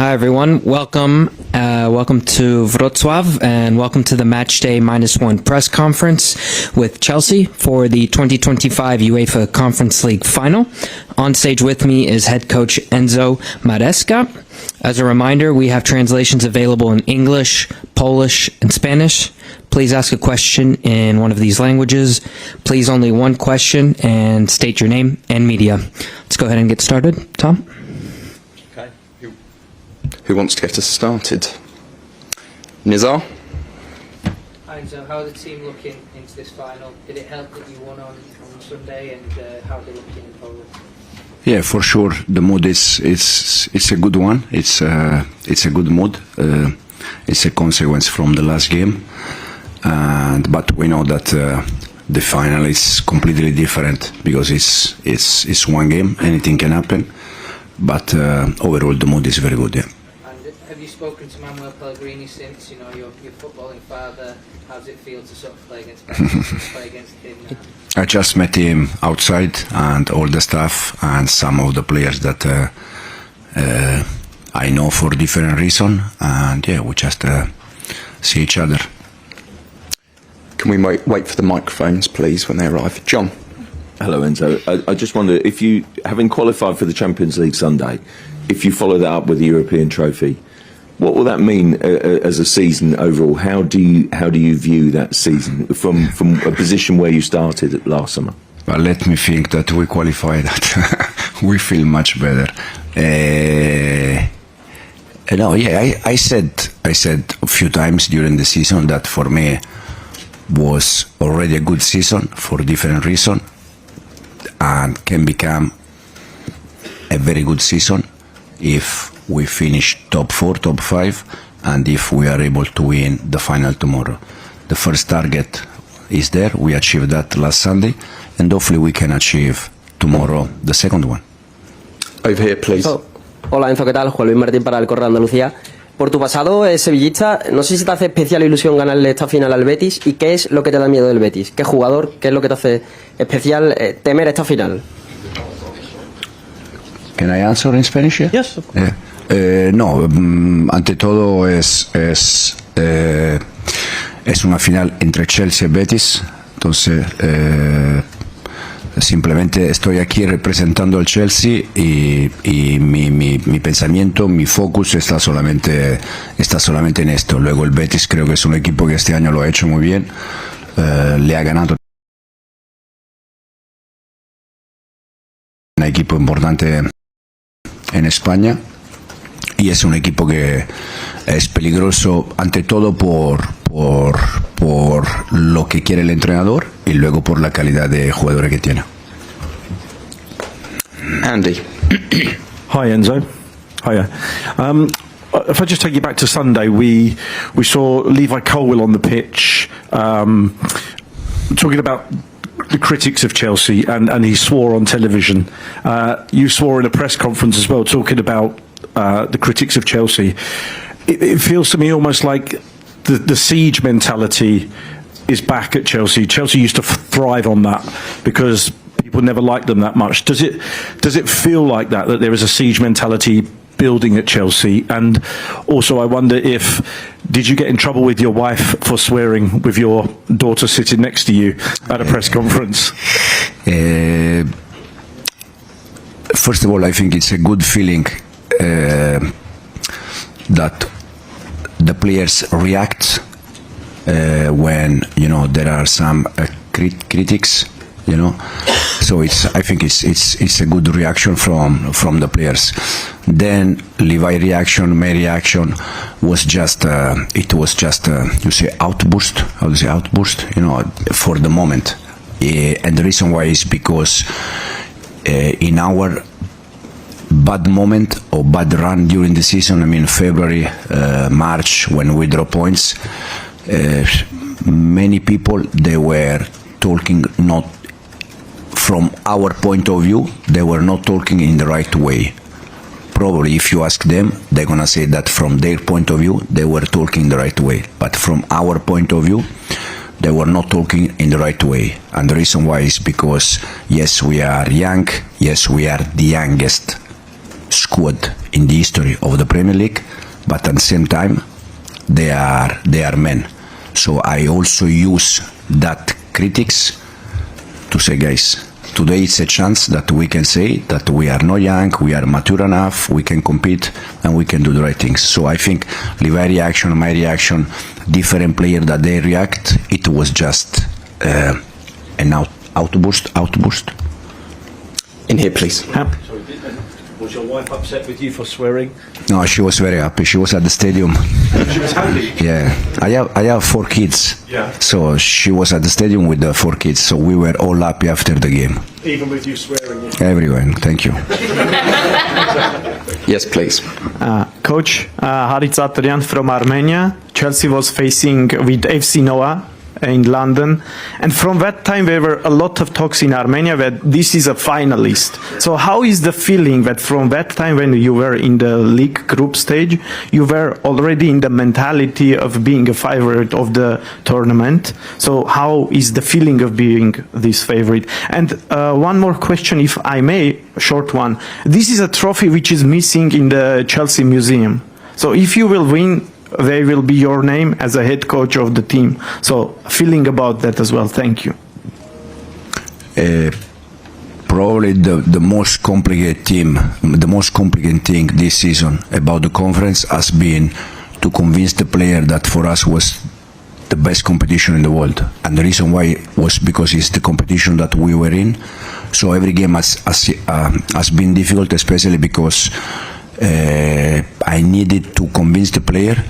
Hi everyone, welcome to Wrocław and welcome to the Matchday -1 press conference with Chelsea for the 2025 UEFA Conference League final. On stage with me is head coach Enzo Maresca. As a reminder, we have translations available in English, Polish, and Spanish. Please ask a question in one of these languages. Please only one question and state your name and media. Let's go ahead and get started. Tom? Okay. Who wants to get us started? Nizar? Hi, Enzo. How are the team looking into this final? Did it help that you won on Sunday, and how are they looking in Poland? Yeah, for sure. The mood is a good one. It's a good mood. It's a consequence from the last game, but we know that the final is completely different because it's one game. Anything can happen, but overall the mood is very good. Yeah. And have you spoken to Manuel Pellegrini since? You know, your footballing father. How does it feel to sort of play against him now? I just met him outside and all the staff and some of the players that I know for different reasons, and yeah, we just see each other. Can we wait for the microphones, please, when they arrive? John? Hello, Enzo. I just wonder, if you, having qualified for the Champions League Sunday, if you follow that up with the European trophy, what will that mean as a season overall? How do you view that season from a position where you started last summer? Well, let me think that we qualified. That we feel much better. No, yeah, I said a few times during the season that for me was already a good season for different reasons, and can become a very good season if we finish top 4, top 5, and if we are able to win the final tomorrow. The first target is there. We achieved that last Sunday, and hopefully we can achieve tomorrow the second one. Over here, please. Hola Enzo, ¿qué tal? Juan Luis Martín para el Correo de Andalucía. Por tu pasado sevillista, no sé si te hace especial ilusión ganarle esta final al Betis, y qué es lo que te da miedo del Betis. ¿Qué jugador? ¿Qué es lo que te hace especial temer esta final? Can I answer in Spanish? Yeah? Yes. No, ante todo es una final entre Chelsea y Betis, entonces simplemente estoy aquí representando al Chelsea y mi pensamiento, mi focus está solamente en esto. Luego el Betis creo que es un equipo que este año lo ha hecho muy bien, le ha ganado un equipo importante en España, y es un equipo que es peligroso ante todo por lo que quiere el entrenador y luego por la calidad de jugadores que tiene. Andy? Hi Enzo. Hiya. If I just take you back to Sunday, we saw Levi Colwill on the pitch talking about the critics of Chelsea, and he swore on television. You swore in a press conference as well, talking about the critics of Chelsea. It feels to me almost like the siege mentality is back at Chelsea. Chelsea used to thrive on that because people never liked them that much. Does it feel like that there is a siege mentality building at Chelsea? And also I wonder did you get in trouble with your wife for swearing with your daughter sitting next to you at a press conference? First of all, I think it's a good feeling that the players react when there are some critics, so I think it's a good reaction from the players. Then Levi reaction, my reaction was just you say outburst, how do you say outburst, for the moment, and the reason why is because in our bad moment or bad run during the season, I mean February, March, when we draw points, many people, they were talking not from our point of view, they were not talking in the right way. Probably if you ask them, they're gonna say that from their point of view, they were talking the right way. But from our point of view, they were not talking in the right way. And the reason why is because, yes, we are young, yes, we are the youngest squad in the history of the Premier League, but at the same time, they are men. So I also use that critics to say, guys, today it's a chance that we can say that we are not young, we are mature enough, we can compete and we can do the right things. So I think Levi's reaction, my reaction, different player that they react, it was just an outburst. In here, please. Was your wife upset with you for swearing? No, she was very happy. She was at the stadium. She was happy. Yeah, I have 4 kids. Yeah. So she was at the stadium with the 4 kids. So we were all happy after the game. Even with you swearing? Everyone, thank you. Yes, please. Coach, Harit Zatrian from Armenia. Chelsea was facing with FC Noah in London, and from that time there were a lot of talks in Armenia that this is a finalist. So how is the feeling that from that time when you were in the league group stage, you were already in the mentality of being a favorite of the tournament? So how is the feeling of being this favorite? And one more question, if I may, a short one. This is a trophy which is missing in the Chelsea Museum. So if you will win, they will be your name as a head coach of the team. So feeling about that as well. Thank you. Probably the most complicated thing this season about the conference has been to convince the player that for us was the best competition in the world. And the reason why was because it's the competition that we were in. So every game has been difficult, especially because I needed to convince the player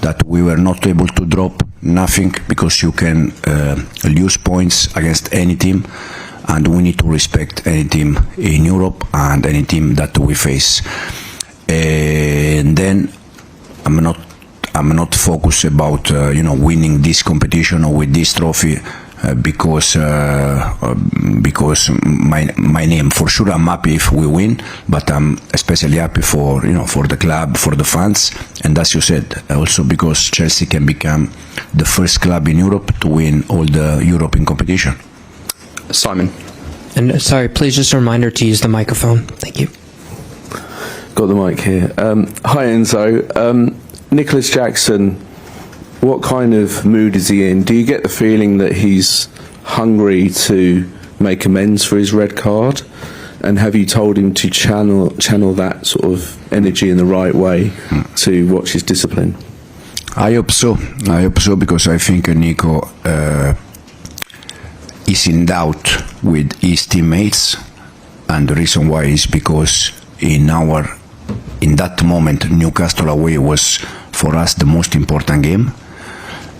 that we were not able to drop nothing, because you can lose points against any team, and we need to respect any team in Europe and any team that we face. And then I'm not focused about winning this competition or with this trophy. Because my name, for sure I'm happy if we win, but I'm especially happy for the club, for the fans, and as you said, also because Chelsea can become the first club in Europe to win all the European competition. Simon. And sorry, please just a reminder to use the microphone. Thank you. Got the mic here. Hi Enzo. Nicholas Jackson, what kind of mood is he in? Do you get the feeling that he's hungry to make amends for his red card? And have you told him to channel that sort of energy in the right way to watch his discipline? I hope so. Because I think Nico is in doubt with his teammates, and the reason why is because in that moment Newcastle away was for us the most important game.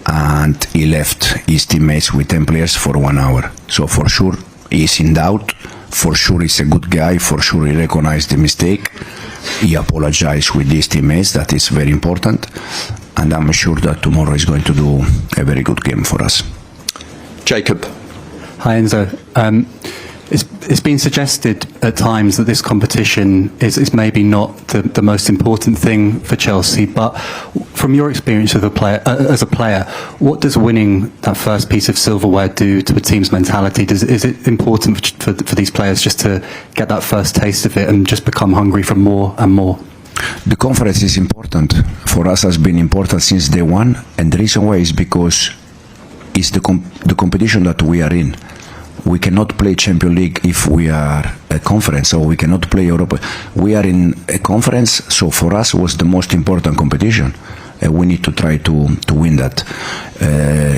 And he left his teammates with 10 players for 1 hour. So for sure he's in doubt, for sure he's a good guy, for sure he recognized the mistake, he apologized with his teammates, that is very important, and I'm sure that tomorrow is going to do a very good game for us. Jacob. Hi Enzo. It's been suggested at times that this competition is maybe not the most important thing for Chelsea, but from your experience as a player, what does winning that first piece of silverware do to a team's mentality? Is it important for these players just to get that first taste of it and just become hungry for more and more? The conference is important. For us has been important since day one, and the reason why is because it's the competition that we are in. We cannot play Champions League if we are a conference, or we cannot play Europa. We are in a conference, so for us was the most important competition. We need to try to win that.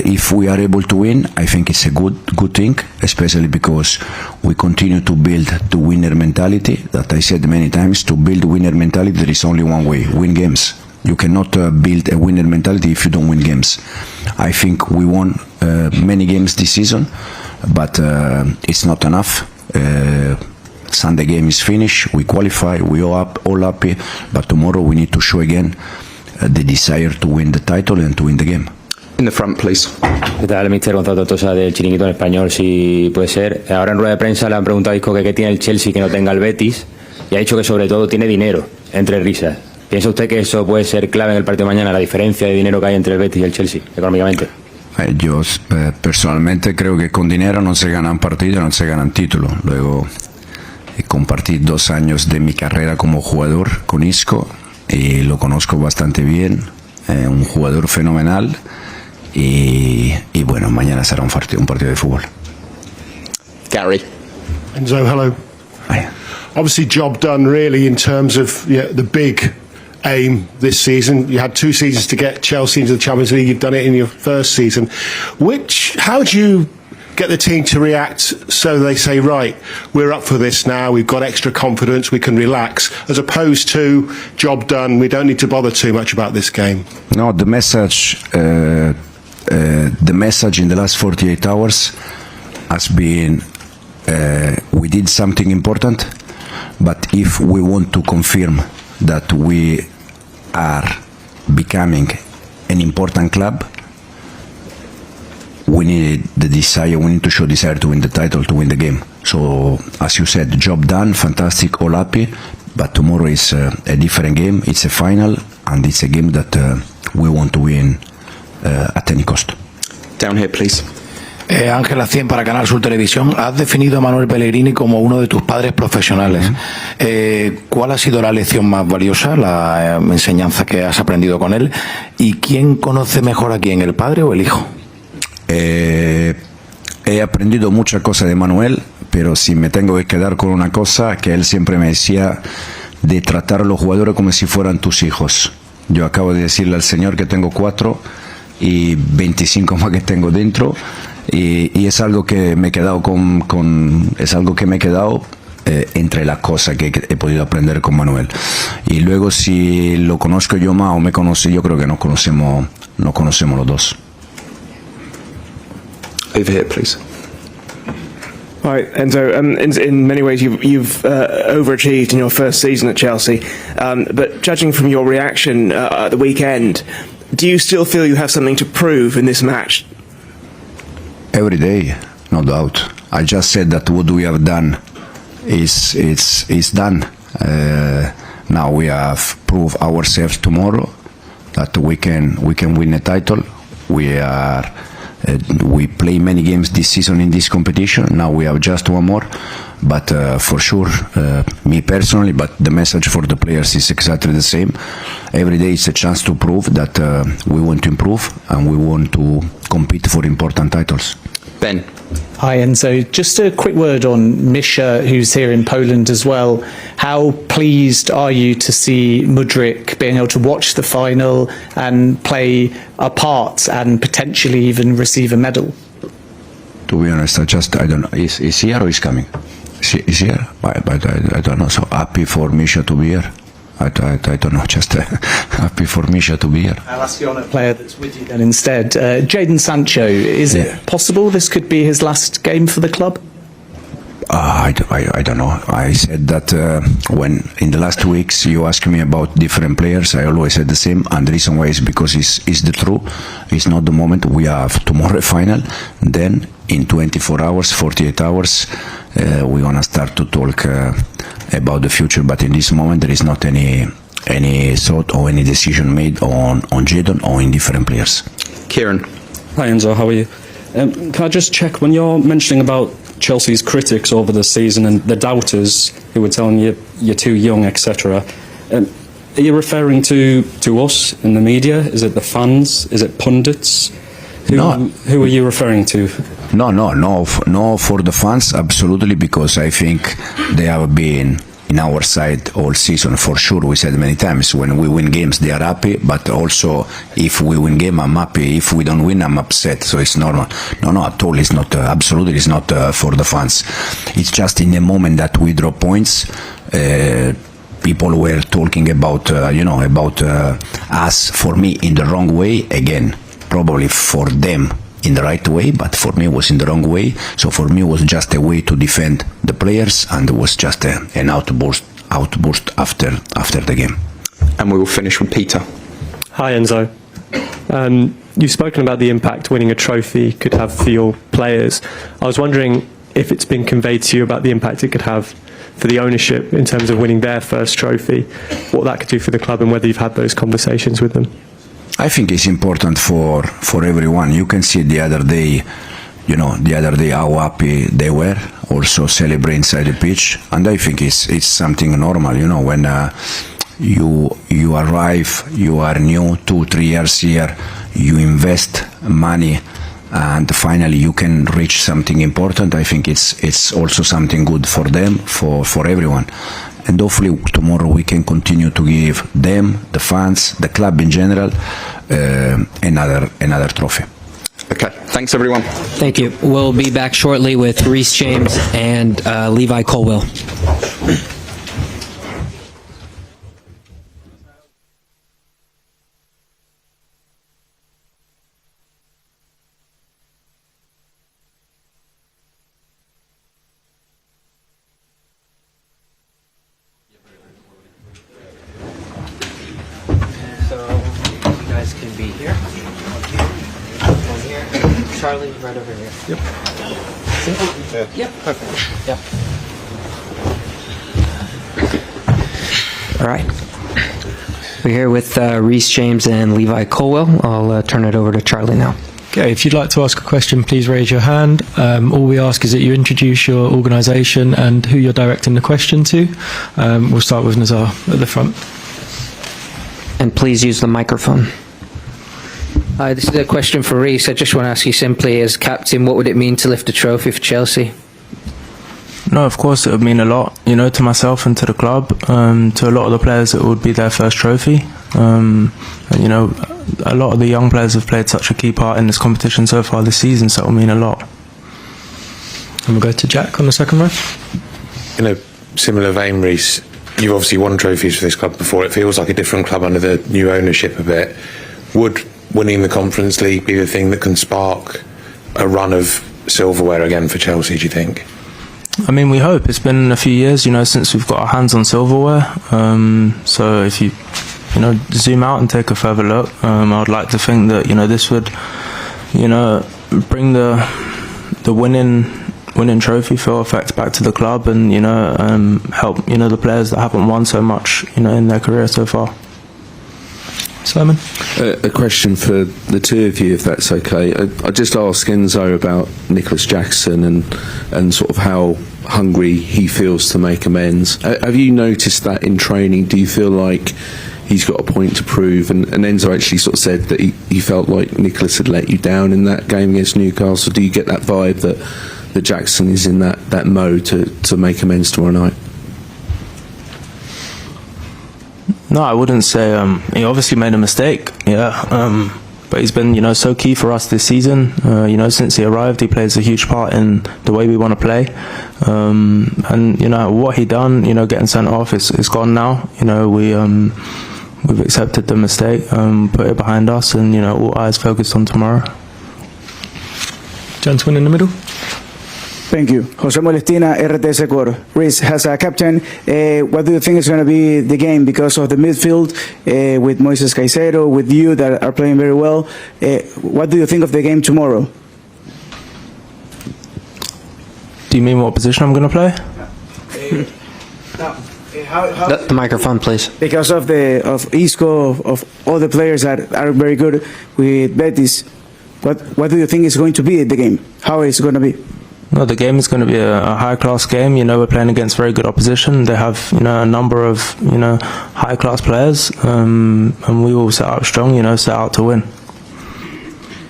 If we are able to win, I think it's a good thing, especially because we continue to build the winner mentality. That I said many times, to build winner mentality, there is only one way: win games. You cannot build a winner mentality if you don't win games. I think we won many games this season, but it's not enough. Sunday game is finished, we qualify, we all happy, but tomorrow we need to show again the desire to win the title and to win the game. In the front, please. ¿Qué tal, Mr. Gonzalo Tosa del Chiringuito en español, si puede ser? Ahora en rueda de prensa le han preguntado a Isco que qué tiene el Chelsea que no tenga el Betis, y ha dicho que sobre todo tiene dinero, entre risas. ¿Piensa usted que eso puede ser clave en el partido de mañana, la diferencia de dinero que hay entre el Betis y el Chelsea, económicamente? Yo personalmente creo que con dinero no se ganan partidos, no se ganan títulos. Luego Compartí 2 años de mi carrera como jugador con Isco y lo conozco bastante bien, un jugador fenomenal y bueno, mañana será un partido de fútbol. Gary. Enzo, hello. Hi. Obviously, job done really in terms of the big aim this season. You had 2 seasons to get Chelsea into the Champions League. You've done it in your first season. How do you get the team to react so they say, right, we're up for this now, we've got extra confidence, we can relax, as opposed to job done, we don't need to bother too much about this game? No, the message in the last 48 hours has been we did something important, but if we want to confirm that we are becoming an important club, we need the desire, we need to show desire to win the title, to win the game. So, as you said, job done, fantastic, all happy, but tomorrow is a different game, it's a final, and it's a game that we want to win at any cost. Down here, please. Ángela 100 para Canal Sur Televisión. Has definido a Manuel Pellegrini como uno de tus padres profesionales. ¿Cuál ha sido la lección más valiosa, la enseñanza que has aprendido con él? ¿Y quién conoce mejor a quién, el padre o el hijo? He aprendido muchas cosas de Manuel, pero si me tengo que quedar con una cosa, que él siempre me decía de tratar a los jugadores como si fueran tus hijos. Yo acabo de decirle al señor que tengo 4 y 25 más que tengo dentro, y es algo que me he quedado entre las cosas que he podido aprender con Manuel. Y luego si lo conozco yo más o me conoce, yo creo que nos conocemos los dos. Over here, please. Hi, Enzo. In many ways, you've overachieved in your first season at Chelsea. But judging from your reaction at the weekend, do you still feel you have something to prove in this match? Every day, no doubt. I just said that what we have done is done. Now we have proved ourselves tomorrow that we can win a title. We play many games this season in this competition. Now we have just one more, but for sure, me personally, but the message for the players is exactly the same. Every day is a chance to prove that we want to improve and we want to compete for important titles. Ben. Hi Enzo, just a quick word on Misha, who's here in Poland as well. How pleased are you to see Mudryk being able to watch the final and play a part and potentially even receive a medal? To be honest, I don't know. Is he here or is coming? Is he here? But I don't know. So happy for Misha to be here. I don't know, just happy for Misha to be here. I'll ask you on a player that's with you then instead. Jadon Sancho, is it possible this could be his last game for the club? I don't know. I said that when in the last 2 weeks you asked me about different players, I always said the same, and the reason why is because it's the truth. It's not the moment. We have tomorrow a final, then in 24 hours, 48 hours, we're gonna start to talk about the future. But in this moment, there is not any thought or any decision made on Jadon or in different players. Kieran. Hi Enzo, how are you? Can I just check, when you're mentioning about Chelsea's critics over the season and the doubters who were telling you you're too young, etc., are you referring to us in the media? Is it the fans? Is it pundits? Who are you referring to? No, for the fans, absolutely, because I think they have been in our side all season, for sure. We said many times, when we win games, they are happy, but also if we win game, I'm happy. If we don't win, I'm upset. So it's normal. No, at all. It's not, absolutely, it's not for the fans. It's just in a moment that we drop points, people were talking about, us, for me, in the wrong way. Again, probably for them in the right way, but for me it was in the wrong way. So for me it was just a way to defend the players, and it was just an outburst after the game. And we will finish with Peter. Hi Enzo. You've spoken about the impact winning a trophy could have for your players. I was wondering if it's been conveyed to you about the impact it could have for the ownership in terms of winning their first trophy, what that could do for the club, and whether you've had those conversations with them. I think it's important for everyone. You can see the other day the other day how happy they were, also celebrate inside the pitch, and I think it's something normal, when you arrive, you are new, 2-3 years here, you invest money, and finally you can reach something important. I think it's also something good for them, for everyone, and hopefully tomorrow we can continue to give them, the fans, the club in general, another trophy. Okay, thanks everyone. Thank you. We'll be back shortly with Reece James and Levi Colwill. Charlie, right over here. Yep. Yep, perfect. Yep. All right. We're here with Reece James and Levi Colwill. I'll turn it over to Charlie now. Okay, if you'd like to ask a question, please raise your hand. All we ask is that you introduce your organisation and who you're directing the question to. We'll start with Nazar at the front. And please use the microphone. Hi, this is a question for Reece. I just want to ask you simply, as captain, what would it mean to lift a trophy for Chelsea? No, of course it would mean a lot, to myself and to the club. To a lot of the players, it would be their first trophy. And, a lot of the young players have played such a key part in this competition so far this season, so it will mean a lot. And we'll go to Jack on the second row. In a similar vein, Reece, you've obviously won trophies for this club before. It feels like a different club under the new ownership a bit. Would winning the Conference League be the thing that can spark a run of silverware again for Chelsea, do you think? I mean, we hope. It's been a few years, since we've got our hands on silverware. So if you, zoom out and take a further look, I would like to think that, this would, bring the winning trophy feel effect back to the club and, help, the players that haven't won so much, in their career so far. Simon? A question for the two of you, if that's okay. I just asked Enzo about Nicholas Jackson and sort of how hungry he feels to make amends. Have you noticed that in training? Do you feel like he's got a point to prove? And Enzo actually sort of said that he felt like Nicholas had let you down in that game against Newcastle. Do you get that vibe that Jackson is in that mode to make amends tomorrow night? No, I wouldn't say. He obviously made a mistake, but he's been, so key for us this season. Since he arrived, he plays a huge part in the way we want to play. And what he done, getting sent off, is gone now. We've accepted the mistake, put it behind us, and all eyes focused on tomorrow. Gentleman in the middle. Thank you. Jose Molestina, RTS Ecuador. Reece, as a captain, what do you think is going to be the game because of the midfield with Moises Caicedo, with you that are playing very well? What do you think of the game tomorrow? Do you mean what position I'm going to play? The microphone, please. Because of Isco, of all the players that are very good with Betis, what do you think is going to be the game? How is it going to be? No, the game is going to be a high-class game. We're playing against very good opposition. They have, a number of, high-class players, and we will set out strong, set out to win.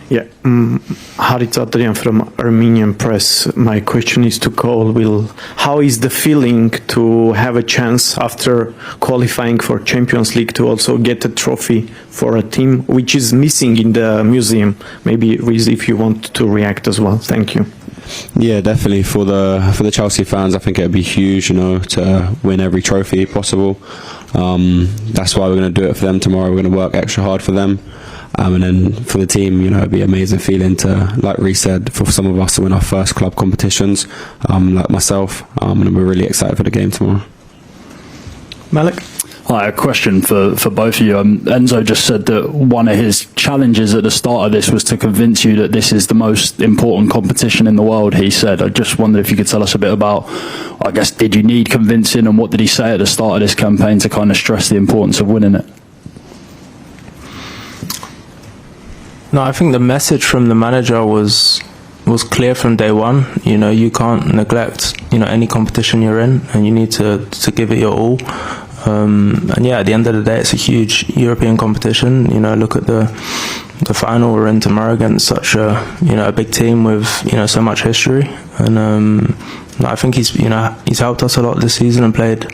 Yeah, Harit Adrian from Armenian Press. My question is to Colwill. How is the feeling to have a chance after qualifying for Champions League to also get a trophy for a team which is missing in the museum? Maybe, Reece, if you want to react as well. Thank you. Yeah, definitely for the Chelsea fans, I think it'd be huge, to win every trophy possible. That's why we're going to do it for them tomorrow. We're going to work extra hard for them, and then for the team, it'd be an amazing feeling to, like Reece said, for some of us to win our first club competitions, like myself, and we're really excited for the game tomorrow. Malik? Hi, a question for both of you. Enzo just said that one of his challenges at the start of this was to convince you that this is the most important competition in the world, he said. I just wondered if you could tell us a bit about, I guess, did you need convincing, and what did he say at the start of this campaign to kind of stress the importance of winning it? No, I think the message from the manager was was clear from day one. You know, you can't neglect, you know, any competition you're in, and you need to give it your all. And yeah, at the end of the day, it's a huge European competition. You know, look at the final we're in tomorrow against such a, you know, a big team with, you know, so much history. And I think he's helped us a lot this season and played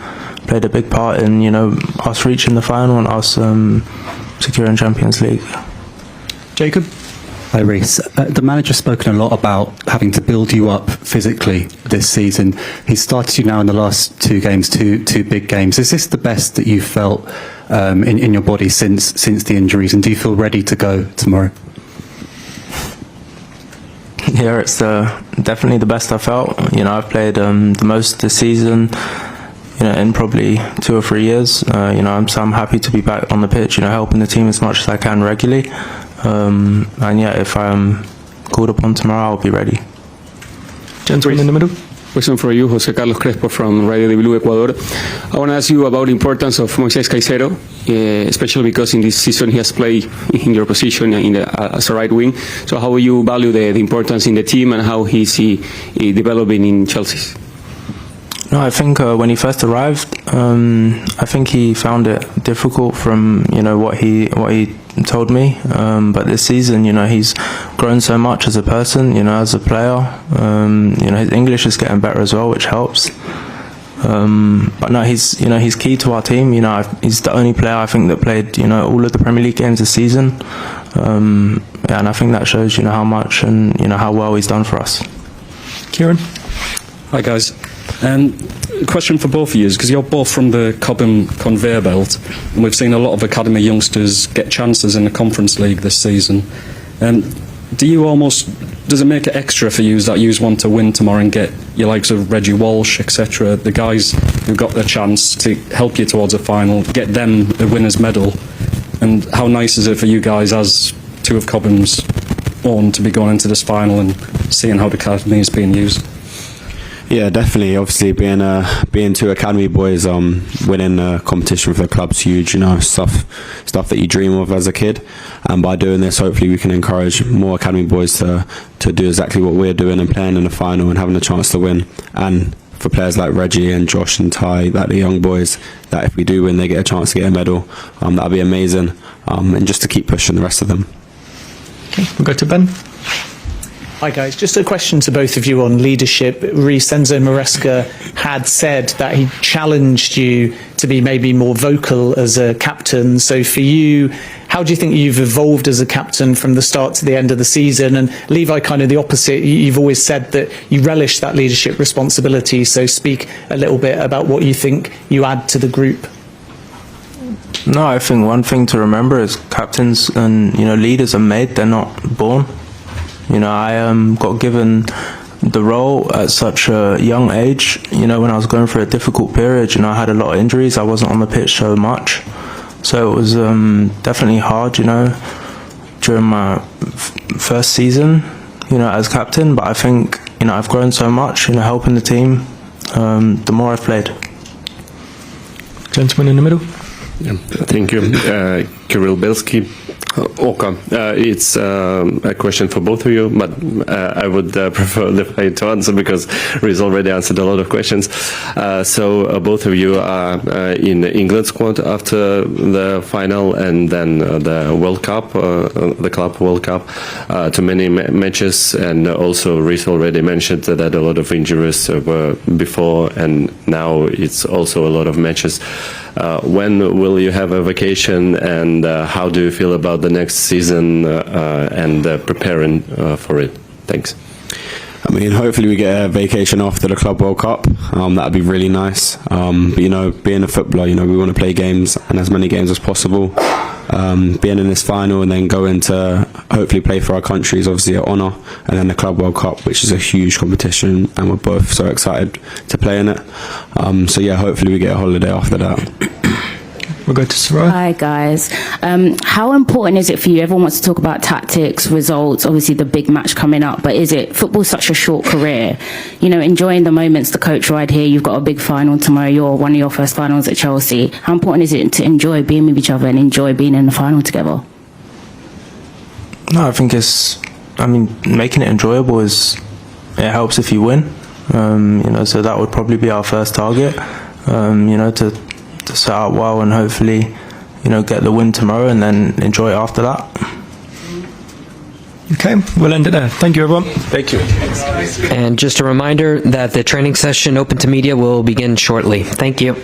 a big part in, you know, us reaching the final and us securing Champions League. Jacob? Hi, Reece. The manager's spoken a lot about having to build you up physically this season. He's started you now in the last two games, two big games. Is this the best that you've felt in your body since the injuries, and do you feel ready to go tomorrow? Yeah, it's definitely the best I felt. You know, I've played the most this season, you know, in probably 2 or 3 years. You know, I'm happy to be back on the pitch, you know, helping the team as much as I can regularly. And yeah, if I'm called upon tomorrow, I'll be ready. Gentleman in the middle. Question for you, Jose Carlos Crespo from Radio de Blue Ecuador. I want to ask you about the importance of Moises Caicedo, especially because in this season he has played in your position as a right wing. So how will you value the importance in the team, and how is he developing in Chelsea? No, I think when he first arrived, I think he found it difficult from, you know, what he told me. But this season, you know, he's grown so much as a person, you know, as a player. You know, his English is getting better as well, which helps. But no, he's key to our team. You know, he's the only player I think that played, you know, all of the Premier League games this season. Yeah, and I think that shows, you know, how much and, you know, how well he's done for us. Kieran? Hi guys. Question for both of you, because you're both from the Cobham conveyor belt, and we've seen a lot of academy youngsters get chances in the Conference League this season. Does it make it extra for you that you want to win tomorrow and get your likes of Reggie Walsh, etc., the guys who got the chance to help you towards a final, get them the winner's medal? And how nice is it for you guys, as two of Cobham's own, to be going into this final and seeing how the academy is being used? Yeah, definitely. Obviously, being two academy boys, winning a competition for the club's huge. You know, stuff that you dream of as a kid. And by doing this, hopefully, we can encourage more academy boys to do exactly what we're doing and playing in the final and having a chance to win. And for players like Reggie and Josh and Ty, that the young boys, that if we do win, they get a chance to get a medal. That'd be amazing. And just to keep pushing the rest of them. Okay, we'll go to Ben. Hi guys, just a question to both of you on leadership. Reece, Enzo Maresca had said that he challenged you to be maybe more vocal as a captain. So for you, how do you think you've evolved as a captain from the start to the end of the season? And Levi, kind of the opposite. You've always said that you relish that leadership responsibility. So speak a little bit about what you think you add to the group. No, I think one thing to remember is captains and, you know, leaders are made, they're not born. You know, I got given the role at such a young age. You know, when I was going through a difficult period, you know, I had a lot of injuries. I wasn't on the pitch so much. So it was definitely hard, you know, during my first season, you know, as captain. But I think, you know, I've grown so much, you know, helping the team, the more I've played. Gentleman in the middle. Yeah, thank you. Kirill Belsky. Okay, it's a question for both of you, but I would prefer Levi to answer because Reece already answered a lot of questions. So both of you are in the England squad after the final and then the World Cup, the Club World Cup, to many matches, and also Reece already mentioned that a lot of injuries were before, and now it's also a lot of matches. When will you have a vacation, and how do you feel about the next season and preparing for it? Thanks. I mean, hopefully we get a vacation after the Club World Cup. That'd be really nice. But, you know, being a footballer, you know, we want to play games and as many games as possible. Being in this final and then going to hopefully play for our country is obviously an honour. And then the Club World Cup, which is a huge competition, and we're both so excited to play in it. So yeah, hopefully we get a holiday after that. We'll go to Sarah. Hi guys. How important is it for you? Everyone wants to talk about tactics, results, obviously the big match coming up, but is it, football's such a short career, you know, enjoying the moments, the coach ride here, you've got a big final tomorrow, you're one of your first finals at Chelsea. How important is it to enjoy being with each other and enjoy being in the final together? No, I think it's I mean, making it enjoyable it helps if you win. So that would probably be our first target. To set out well and hopefully, get the win tomorrow and then enjoy it after that. Okay, we'll end it there. Thank you, everyone. Thank you. And just a reminder that the training session open to media will begin shortly. Thank you.